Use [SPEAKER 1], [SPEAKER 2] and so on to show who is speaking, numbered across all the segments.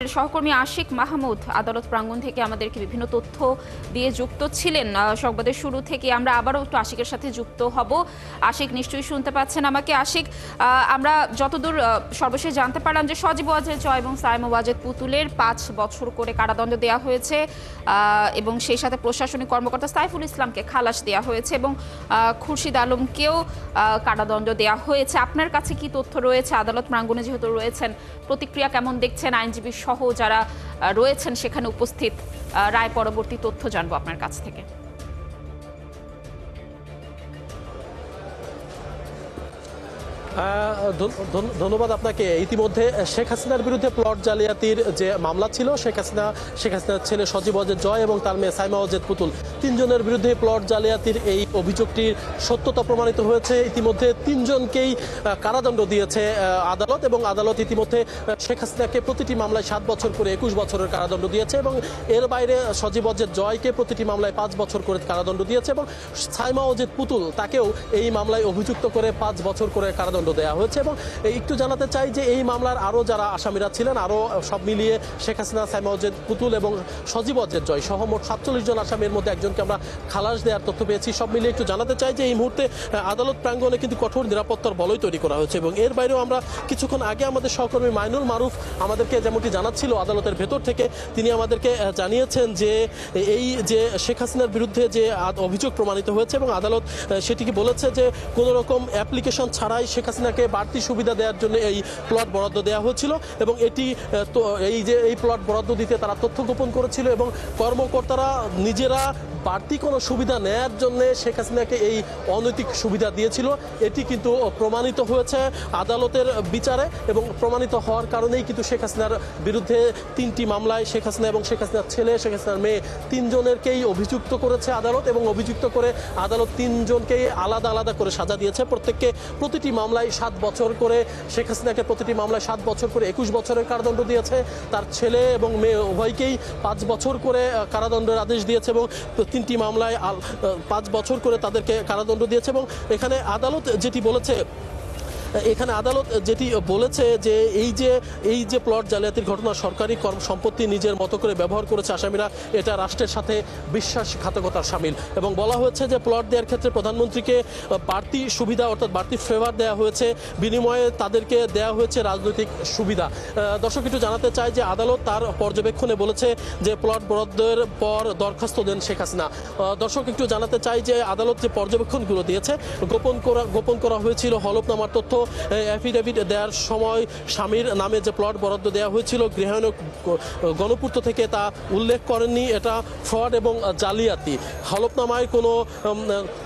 [SPEAKER 1] আমাদের সহকর্মী আশিক মাহমুদ আদালত প্রাঙ্গণ থেকে আমাদেরকে বিভিন্ন তথ্য দিয়ে যুক্ত ছিলেন সংবাদের শুরু থেকে। আমরা আবারও একটু আশিকের সাথে যুক্ত হব। আশিক, নিশ্চয়ই শুনতে পাচ্ছেন আমাকে? আশিক, আমরা যতদূর সর্বশেষ জানতে পারলাম যে সজীব ওয়াজেদ জয় এবং সাইমা ওয়াজেদ পুতুলের 5 বছর করে কারাদণ্ড দেওয়া হয়েছে এবং সেই সাথে প্রশাসনিক কর্মকর্তা সাইফুল ইসলামকে খালাস দেওয়া হয়েছে এবং খুরশিদ আলমকেও কারাদণ্ড দেওয়া হয়েছে। আপনার কাছে কি তথ্য রয়েছে? আদালত প্রাঙ্গণে যেহেতু রয়েছেন, প্রতিক্রিয়া কেমন দেখছেন? আইনজীবী সহ যারা রয়েছেন সেখানে উপস্থিত, রায় পরবর্তী তথ্য জানবো আপনার কাছ থেকে।
[SPEAKER 2] ধন্যবাদ আপনাকে। ইতিমধ্যে শেখ হাসিনার বিরুদ্ধে প্লট জালিয়াতির যে মামলা ছিল, শেখ হাসিনার ছেলে সজীব ওয়াজেদ জয় এবং তার মেয়ে সাইমা ওয়াজেদ পুতুল, তিনজনের বিরুদ্ধে প্লট জালিয়াতির এই অভিযোগটির সত্যতা প্রমাণিত হয়েছে। ইতিমধ্যে তিনজনকেই কারাদণ্ড দিয়েছে আদালত এবং আদালত ইতিমধ্যে শেখ হাসিনাকে প্রতিটি মামলায় 7 বছর করে 21 বছরের কারাদণ্ড দিয়েছে এবং এর বাইরে সজীব ওয়াজেদ জয়কে প্রতিটি মামলায় 5 বছর করে কারাদণ্ড দিয়েছে এবং সাইমা ওয়াজেদ পুতুল তাকেও এই মামলায় অভিযুক্ত করে 5 বছর করে কারাদণ্ড দেওয়া হয়েছে। এবং একটু জানাতে চাই যে এই মামলার আরও যারা আসামিরা ছিলেন, আরও সব মিলিয়ে শেখ হাসিনা, সাইমা ওয়াজেদ পুতুল এবং সজীব ওয়াজেদ জয় সহ মোট 47 জন আসামির মধ্যে একজনকে আমরা খালাস দেওয়ার তথ্য পেয়েছি। সব মিলিয়ে একটু জানাতে চাই যে এই মুহূর্তে আদালত প্রাঙ্গণে কিন্তু কঠোর নিরাপত্তার বলয় তৈরি করা হয়েছে এবং এর বাইরেও আমরা কিছুক্ষণ আগে আমাদের সহকর্মী মাইনুল মারুফ আমাদেরকে যেমনটি জানাচ্ছিল আদালতের ভেতর থেকে, তিনি আমাদেরকে জানিয়েছেন যে এই যে শেখ হাসিনার বিরুদ্ধে যে অভিযোগ প্রমাণিত হয়েছে এবং আদালত সেটিকে বলেছে যে কোনো রকম অ্যাপ্লিকেশন ছাড়াই শেখ হাসিনাকে বাড়তি সুবিধা দেওয়ার জন্য এই প্লট বরাদ্দ দেওয়া হয়েছিল এবং এই প্লট বরাদ্দ দিতে তারা তথ্য গোপন করেছিল এবং কর্মকর্তারা নিজেরা বাড়তি কোনো সুবিধা নেয়ার জন্য শেখ হাসিনাকে এই অনৈতিক সুবিধা দিয়েছিল। এটি কিন্তু প্রমাণিত হয়েছে আদালতের বিচারে এবং প্রমাণিত হওয়ার কারণেই কিন্তু শেখ হাসিনার বিরুদ্ধে 3টি মামলায় শেখ হাসিনা এবং শেখ হাসিনার ছেলে, শেখ হাসিনার মেয়ে, 3 জনেরকেই অভিযুক্ত করেছে আদালত এবং অভিযুক্ত করে আদালত 3 জনকেই আলাদা আলাদা করে সাজা দিয়েছে। প্রত্যেককে প্রতিটি মামলায় 7 বছর করে, শেখ হাসিনাকে প্রতিটি মামলায় 7 বছর করে 21 বছরের কারাদণ্ড দিয়েছে। তার ছেলে এবং মেয়ে উভয়কেই 5 বছর করে কারাদণ্ডের আদেশ দিয়েছে এবং 3টি মামলায় 5 বছর করে তাদেরকে কারাদণ্ড দিয়েছে। এবং এখানে আদালত যেটি বলেছে যে এই যে প্লট জালিয়াতির ঘটনা, সরকারি সম্পত্তি নিজের মতো করে ব্যবহার করেছে আসামিরা, এটা রাষ্ট্রের সাথে বিশ্বাসঘাতকতার শামিল এবং বলা হয়েছে যে প্লট দেওয়ার ক্ষেত্রে প্রধানমন্ত্রীকে বাড়তি সুবিধা অর্থাৎ বাড়তি ফেভার দেওয়া হয়েছে, বিনিময়ে তাদেরকে দেওয়া হয়েছে রাজনৈতিক সুবিধা। দর্শক, একটু জানাতে চাই যে আদালত তার পর্যবেক্ষণে বলেছে যে প্লট বরাদ্দের পর দরখাস্ত দেন শেখ হাসিনা। দর্শক, একটু জানাতে চাই যে আদালত যে পর্যবেক্ষণগুলো দিয়েছে, গোপন করা হয়েছিল হলফনামার তথ্য, অ্যাফিডেভিট দেওয়ার সময় স্বামীর নামে যে প্লট বরাদ্দ দেওয়া হয়েছিল গৃহায়ণ গণপূর্ত থেকে তা উল্লেখ করেননি, এটা ফ্রড এবং জালিয়াতি। হলফনামায় কোনো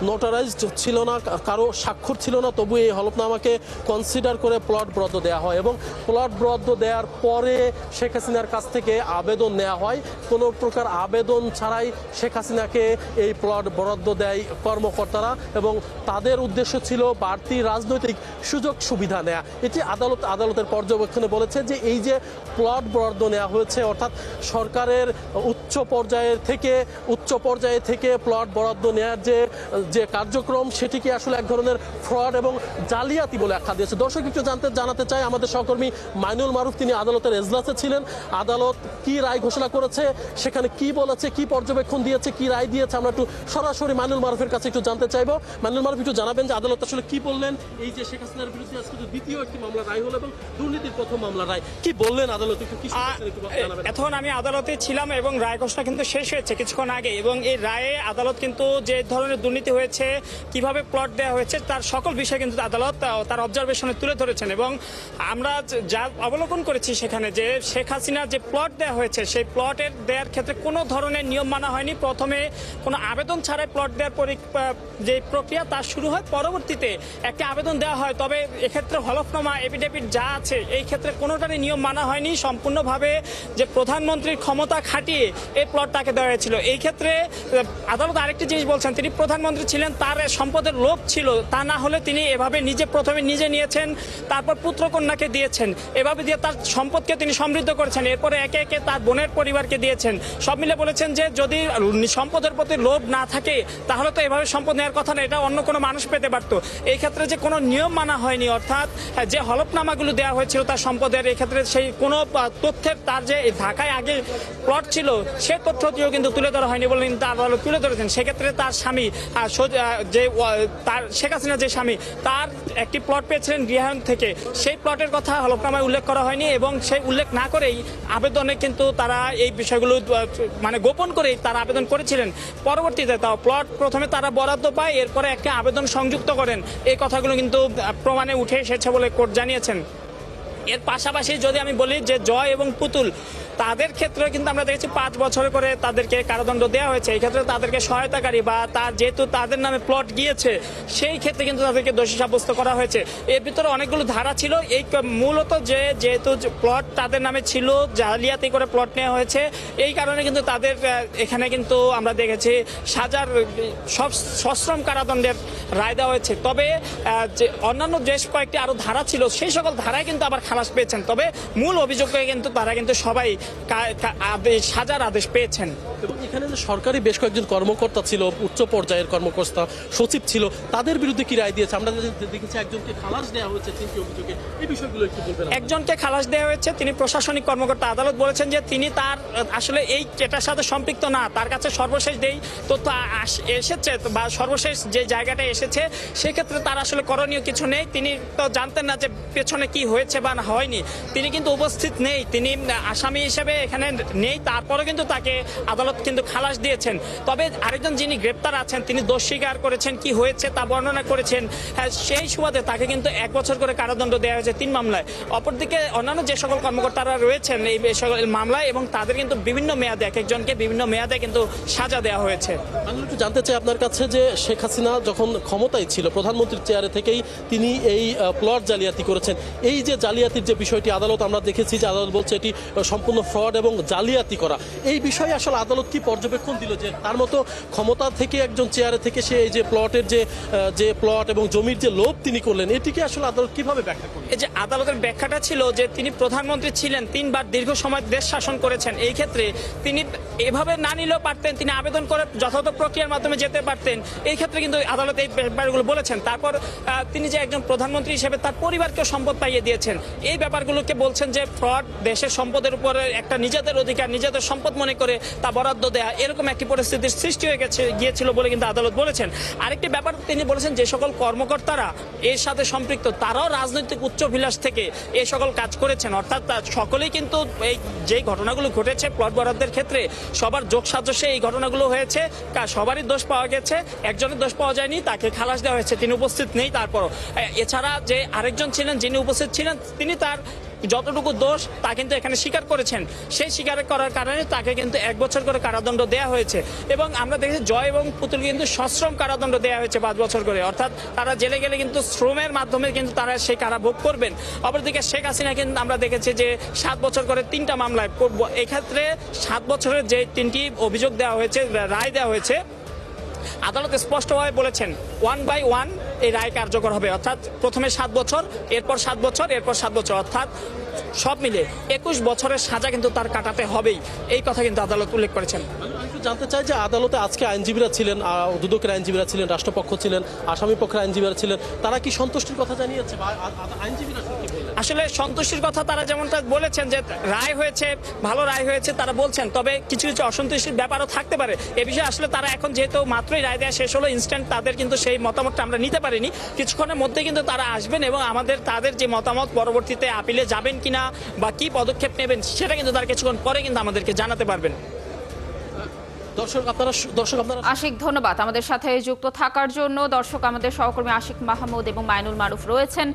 [SPEAKER 2] নোটারাইজড ছিল না, কারো স্বাক্ষর ছিল না, তবু এই হলফনামাকে কনসিডার করে প্লট বরাদ্দ দেওয়া হয় এবং প্লট বরাদ্দ দেওয়ার পরে শেখ হাসিনার কাছ থেকে আবেদন নেওয়া হয়। কোনো প্রকার আবেদন ছাড়াই শেখ হাসিনাকে এই প্লট বরাদ্দ দেয় কর্মকর্তারা এবং তাদের উদ্দেশ্য ছিল বাড়তি রাজনৈতিক সুযোগ সুবিধা নেয়া। এটি আদালতের পর্যবেক্ষণে বলেছে যে এই যে প্লট বরাদ্দ নেওয়া হয়েছে, অর্থাৎ সরকারের উচ্চ পর্যায়ে থেকে প্লট বরাদ্দ নেওয়ার যে কার্যক্রম, সেটিকে আসলে এক ধরনের ফ্রড এবং জালিয়াতি বলে আখ্যা দিয়েছে। দর্শক, একটু জানাতে চাই আমাদের সহকর্মী মাইনুল মারুফ, তিনি আদালতের এজলাসে ছিলেন। আদালত কি রায় ঘোষণা করেছে, সেখানে কি বলেছে, কি পর্যবেক্ষণ দিয়েছে, কি রায় দিয়েছে, আমরা একটু সরাসরি মাইনুল মারুফের কাছে একটু জানতে চাইবো। মাইনুল মারুফ, একটু জানাবেন যে আদালত আসলে কি বললেন? এই যে শেখ হাসিনার বিরুদ্ধে আজকে দ্বিতীয় একটি মামলা রায় হলো এবং দুর্নীতির প্রথম মামলা রায়, কি বললেন আদালত?
[SPEAKER 3] এখন আমি আদালতে ছিলাম এবং রায় ঘোষণা কিন্তু শেষ হয়েছে কিছুক্ষণ আগে এবং এই রায়ে আদালত কিন্তু যে ধরনের দুর্নীতি হয়েছে, কিভাবে প্লট দেওয়া হয়েছে, তার সকল বিষয় কিন্তু আদালত তার অবজারভেশনে তুলে ধরেছেন এবং আমরা যা অবলোকন করেছি সেখানে যে শেখ হাসিনার যে প্লট দেওয়া হয়েছে, সেই প্লটের দেওয়ার ক্ষেত্রে কোনো ধরনের নিয়ম মানা হয়নি। প্রথমে কোনো আবেদন ছাড়াই প্লট দেওয়ার যে প্রক্রিয়া তা শুরু হয়, পরবর্তীতে একটি আবেদন দেওয়া হয়। তবে এক্ষেত্রে হলফনামা, এফিডেভিট যা আছে, এই ক্ষেত্রে কোনোটারই নিয়ম মানা হয়নি। সম্পূর্ণভাবে যে প্রধানমন্ত্রীর ক্ষমতা খাটিয়ে এই প্লট তাকে দেওয়া হয়েছিল। এই ক্ষেত্রে আদালত আরেকটি জিনিস বলছেন, তিনি প্রধানমন্ত্রী ছিলেন, তার সম্পদের লোভ ছিল, তা না হলে তিনি এভাবে প্রথমে নিজে নিয়েছেন, তারপর পুত্রকন্যাকে দিয়েছেন, এভাবে দিয়ে তার সম্পদকে তিনি সমৃদ্ধ করেছেন, এরপরে একে একে তার বোনের পরিবারকে দিয়েছেন। সব মিলে বলেছেন যে যদি সম্পদের প্রতি লোভ না থাকে তাহলে তো এভাবে সম্পদ নেওয়ার কথা না, এটা অন্য কোনো মানুষ পেতে পারতো। এই ক্ষেত্রে যে কোনো নিয়ম মানা হয় হয়নি, অর্থাৎ যে হলফনামাগুলো দেওয়া হয়েছিল তার সম্পদের, এক্ষেত্রে সেই কোনো তথ্যের তার যে ঢাকায় আগে প্লট ছিল সে তথ্যটিও কিন্তু তুলে ধরা হয়নি বলে কিন্তু আদালত তুলে ধরেছেন। সেক্ষেত্রে তার স্বামী যে তার শেখ হাসিনা যে স্বামী তার একটি প্লট পেয়েছিলেন গৃহায়ণ থেকে, সেই প্লটের কথা হলফনামায় উল্লেখ করা হয়নি এবং সেই উল্লেখ না করেই আবেদনে কিন্তু তারা এই বিষয়গুলো মানে গোপন করেই তারা আবেদন করেছিলেন। পরবর্তীতে তাও প্লট প্রথমে তারা বরাদ্দ পায়, এরপরে একটা আবেদন সংযুক্ত করেন, এই কথাগুলো কিন্তু প্রমাণে উঠে এসেছে বলে কোর্ট জানিয়েছেন। এর পাশাপাশি যদি আমি বলি যে জয় এবং পুতুল তাদের ক্ষেত্রে কিন্তু আমরা দেখেছি 5 বছর করে তাদেরকে কারাদণ্ড দেওয়া হয়েছে। এই ক্ষেত্রে তাদেরকে সহায়তাকারী বা তার যেহেতু তাদের নামে প্লট গিয়েছে সেই ক্ষেত্রে কিন্তু তাদেরকে দোষী সাব্যস্ত করা হয়েছে। এর ভিতরে অনেকগুলো ধারা ছিল, এই মূলত যেহেতু প্লট তাদের নামে ছিল, জালিয়াতি করে প্লট নেওয়া হয়েছে, এই কারণে কিন্তু তাদের এখানে কিন্তু আমরা দেখেছি সাজার সশ্রম কারাদণ্ডের রায় দেওয়া হয়েছে। তবে যে অন্যান্য যে কয়েকটি আরো ধারা ছিল সেই সকল ধারায় কিন্তু আবার খালাস পেয়েছেন। তবে মূল অভিযোগে কিন্তু তারা কিন্তু সবাই সাজার আদেশ পেয়েছেন।
[SPEAKER 2] এবং এখানে যে সরকারি বেশ কয়েকজন কর্মকর্তা ছিল, উচ্চ পর্যায়ের কর্মকর্তা, সচিব ছিল, তাদের বিরুদ্ধে কি রায় দিয়েছে? আমরা দেখেছি একজনকে খালাস দেওয়া হয়েছে 3টি অভিযোগে, এই বিষয়গুলো একটু বলবেন?
[SPEAKER 3] একজনকে খালাস দেওয়া হয়েছে, তিনি প্রশাসনিক কর্মকর্তা। আদালত বলেছেন যে তিনি তার আসলে এই এটার সাথে সম্পৃক্ত না, তার কাছে সর্বশেষ যেই তথ্য এসেছে বা সর্বশেষ যে জায়গাটা এসেছে সেক্ষেত্রে তার আসলে করণীয় কিছু নেই। তিনি তো জানতেন না যে পেছনে কি হয়েছে বা না হয়নি, তিনি কিন্তু উপস্থিত নেই, তিনি আসামি হিসেবে এখানে নেই, তারপরে কিন্তু তাকে আদালত কিন্তু খালাস দিয়েছেন। তবে আরেকজন যিনি গ্রেপ্তার আছেন তিনি দোষ স্বীকার করেছেন, কি হয়েছে তা বর্ণনা করেছেন, সেই সুবাদে তাকে কিন্তু 1 বছর করে কারাদণ্ড দেওয়া হয়েছে 3 মামলায়। অপরদিকে অন্যান্য যে সকল কর্মকর্তারা রয়েছেন এই সকল মামলায় এবং তাদের কিন্তু বিভিন্ন মেয়াদে, এক একজনকে বিভিন্ন মেয়াদে কিন্তু সাজা দেওয়া হয়েছে।
[SPEAKER 2] আমি একটু জানতে চাই আপনার কাছে যে শেখ হাসিনা যখন ক্ষমতায় ছিল প্রধানমন্ত্রীর চেয়ারে থেকেই তিনি এই প্লট জালিয়াতি করেছেন। এই যে জালিয়াতির যে বিষয়টি আদালত আমরা দেখেছি যে আদালত বলছে এটি সম্পূর্ণ ফ্রড এবং জালিয়াতি করা, এই বিষয়ে আসলে আদালত কি পর্যবেক্ষণ দিল যে তার মতো ক্ষমতা থেকে একজন চেয়ারে থেকে সে এই যে প্লটের যে প্লট এবং জমির যে লোভ তিনি করলেন, এটিকে আসলে আদালত কিভাবে ব্যাখ্যা করলেন?
[SPEAKER 3] এই যে আদালতের ব্যাখ্যাটা ছিল যে তিনি প্রধানমন্ত্রী ছিলেন, 3 বার দীর্ঘ সময় দেশ শাসন করেছেন, এই ক্ষেত্রে তিনি এভাবে না নিলেও পারতেন, তিনি আবেদন করে যথাযথ প্রক্রিয়ার মাধ্যমে যেতে পারতেন। এই ক্ষেত্রে কিন্তু আদালত এই ব্যাপারগুলো বলেছেন। তারপর তিনি যে একজন প্রধানমন্ত্রী হিসেবে তার পরিবারকেও সম্পদ পাইয়ে দিয়েছেন, এই ব্যাপারগুলোকে বলছেন যে ফ্রড, দেশের সম্পদের উপরে একটা নিজেদের অধিকার, নিজেদের সম্পদ মনে করে তা বরাদ্দ দেয়া, এরকম একটি পরিস্থিতির সৃষ্টি হয়ে গিয়েছিল বলে কিন্তু আদালত বলেছেন। আরেকটি ব্যাপার তিনি বলেছেন যে সকল কর্মকর্তারা এর সাথে সম্পৃক্ত তারাও রাজনৈতিক উচ্চভিলাষ থেকে এই সকল কাজ করেছেন, অর্থাৎ সকলেই কিন্তু এই যে ঘটনাগুলো ঘটেছে প্লট বরাদ্দের ক্ষেত্রে সবার যোগ সাজস্যে এই ঘটনাগুলো হয়েছে, সবারই দোষ পাওয়া গেছে, একজনের দোষ পাওয়া যায়নি, তাকে খালাস দেওয়া হয়েছে, তিনি উপস্থিত নেই। তারপরও এছাড়া যে আরেকজন ছিলেন যিনি উপস্থিত ছিলেন তিনি তার যতটুকু দোষ তা কিন্তু এখানে স্বীকার করেছেন, সেই স্বীকার করার কারণে তাকে কিন্তু 1 বছর করে কারাদণ্ড দেওয়া হয়েছে। এবং আমরা দেখেছি জয় এবং পুতুল কিন্তু সশ্রম কারাদণ্ড দেওয়া হয়েছে 5 বছর করে, অর্থাৎ তারা জেলে গেলে কিন্তু শ্রমের মাধ্যমে কিন্তু তারা সেই কারাভোগ করবেন। অপরদিকে শেখ হাসিনা কিন্তু আমরা দেখেছি যে 7 বছর করে 3টা মামলায়, এক্ষেত্রে 7 বছরের যে 3টি অভিযোগ দেওয়া হয়েছে, রায় দেওয়া হয়েছে, আদালত স্পষ্টভাবে বলেছেন 1 by 1 এই রায় কার্যকর হবে, অর্থাৎ প্রথমে 7 বছর, এরপর 7 বছর, এরপর 7 বছর, অর্থাৎ সব মিলে 21 বছরের সাজা কিন্তু তার কাটাতে হবেই, এই কথা কিন্তু আদালত উল্লেখ করেছেন।
[SPEAKER 2] জানতে চাই যে আদালতে আজকে আইনজীবীরা ছিলেন, দুদকের আইনজীবীরা ছিলেন, রাষ্ট্রপক্ষ ছিলেন, আসামি পক্ষের আইনজীবীরা ছিলেন, তারা কি সন্তুষ্টির কথা জানিয়েছে বা আইনজীবীরা কি বললেন?
[SPEAKER 3] আসলে সন্তুষ্টির কথা তারা যেমনটা বলেছেন যে রায় হয়েছে, ভালো রায় হয়েছে তারা বলছেন, তবে কিছু কিছু অসন্তুষ্টির ব্যাপারও থাকতে পারে। এ বিষয়ে আসলে তারা এখন যেহেতু মাত্রই রায় দেওয়া শেষ হলো, ইনস্ট্যান্ট তাদের কিন্তু সেই মতামতটা আমরা নিতে পারিনি, কিছুক্ষণের মধ্যে কিন্তু তারা আসবেন এবং তাদের যে মতামত পরবর্তীতে আপিলে যাবেন কিনা বা কি পদক্ষেপ নেবেন সেটা কিন্তু তারা কিছুক্ষণ পরে কিন্তু আমাদেরকে জানাতে পারবেন।
[SPEAKER 2] দর্শক আপনারা
[SPEAKER 1] আশিক, ধন্যবাদ আমাদের সাথে যুক্ত থাকার জন্য। দর্শক, আমাদের সহকর্মী আশিক মাহমুদ এবং মাইনুল মারুফ রয়েছেন।